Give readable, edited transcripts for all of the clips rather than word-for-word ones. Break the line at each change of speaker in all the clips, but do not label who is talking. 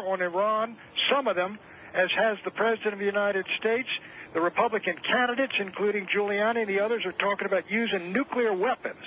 war on Iran, some of them, as has the President of the United States. The Republican candidates, including Giuliani and the others, are talking about using nuclear weapons,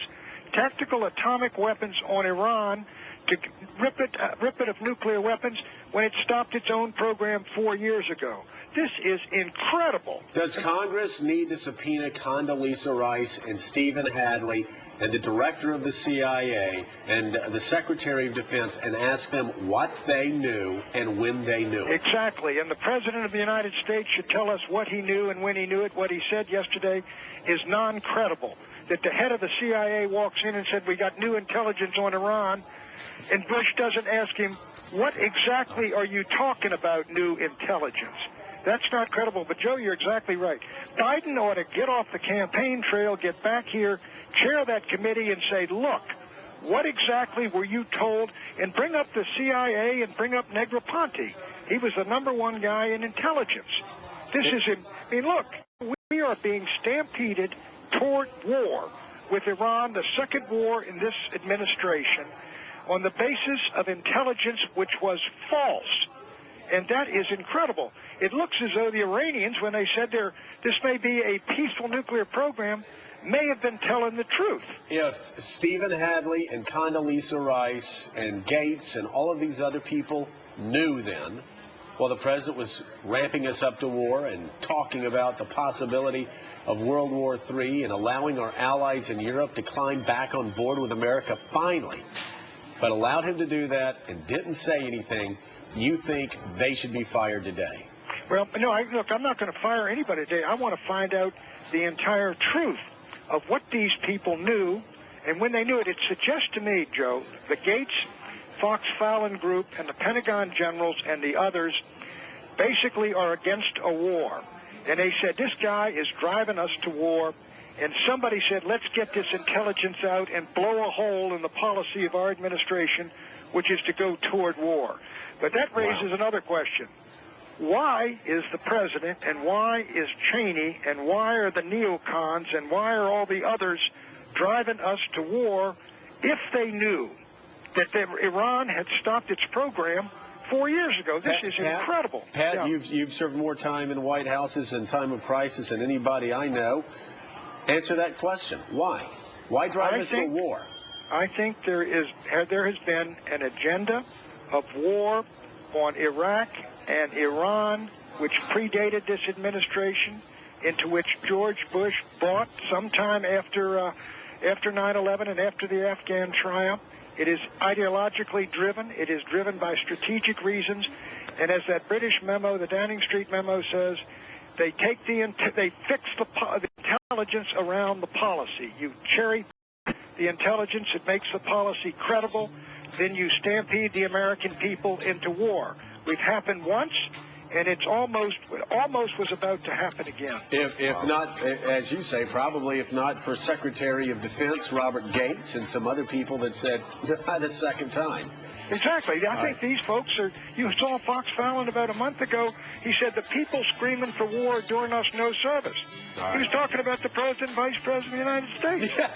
tactical atomic weapons on Iran to rip it of nuclear weapons when it stopped its own program 4 years ago. This is incredible.
Does Congress need to subpoena Condoleezza Rice and Stephen Hadley and the director of the CIA and the Secretary of Defense and ask them what they knew and when they knew it?
Exactly. And the President of the United States should tell us what he knew and when he knew it. What he said yesterday is non-credible. That the head of the CIA walks in and said, we got new intelligence on Iran, and Bush doesn't ask him, what exactly are you talking about, new intelligence? That's not credible. But, Joe, you're exactly right. Biden ought to get off the campaign trail, get back here, chair that committee, and say, look, what exactly were you told? And bring up the CIA and bring up Negroponte. He was the #1 guy in intelligence. This is, I mean, look, we are being stampeded toward war with Iran, the second war in this administration, on the basis of intelligence which was false. And that is incredible. It looks as though the Iranians, when they said this may be a peaceful nuclear program, may have been telling the truth.
If Stephen Hadley and Condoleezza Rice and Gates and all of these other people knew then, while the president was ramping us up to war and talking about the possibility of World War III and allowing our allies in Europe to climb back on board with America finally, but allowed him to do that and didn't say anything, you think they should be fired today?
Well, no, look, I'm not going to fire anybody today. I want to find out the entire truth of what these people knew and when they knew it. It suggests to me, Joe, the Gates, Fox-Fallon group, and the Pentagon generals and the others basically are against a war. And they said, this guy is driving us to war. And somebody said, let's get this intelligence out and blow a hole in the policy of our administration, which is to go toward war. But that raises another question. Why is the president and why is Cheney and why are the neocons and why are all the others driving us to war if they knew that Iran had stopped its program 4 years ago? This is incredible.
Pat,
yeah.
you've served more time in White Houses in time of crisis than anybody I know. Answer that question. Why? Why drive us to war?
I think there has been an agenda of war on Iraq and Iran, which predated this administration, into which George Bush bought sometime after 9/11 and after the Afghan triumph. It is ideologically driven. It is driven by strategic reasons. And as that British memo, the Downing Street memo says, they fix the intelligence around the policy. You cherry the intelligence, it makes the policy credible, then you stampede the American people into war. We've happened once, and it's almost was about to happen again.
If not, as you say, probably if not for Secretary of Defense Robert Gates and some other people that said, not a second time.
Exactly. I think these folks are, you saw Fox-Fallon about a month ago, he said the people screaming for war are doing us no service. He was talking about the President and Vice President of the United States.
Yeah.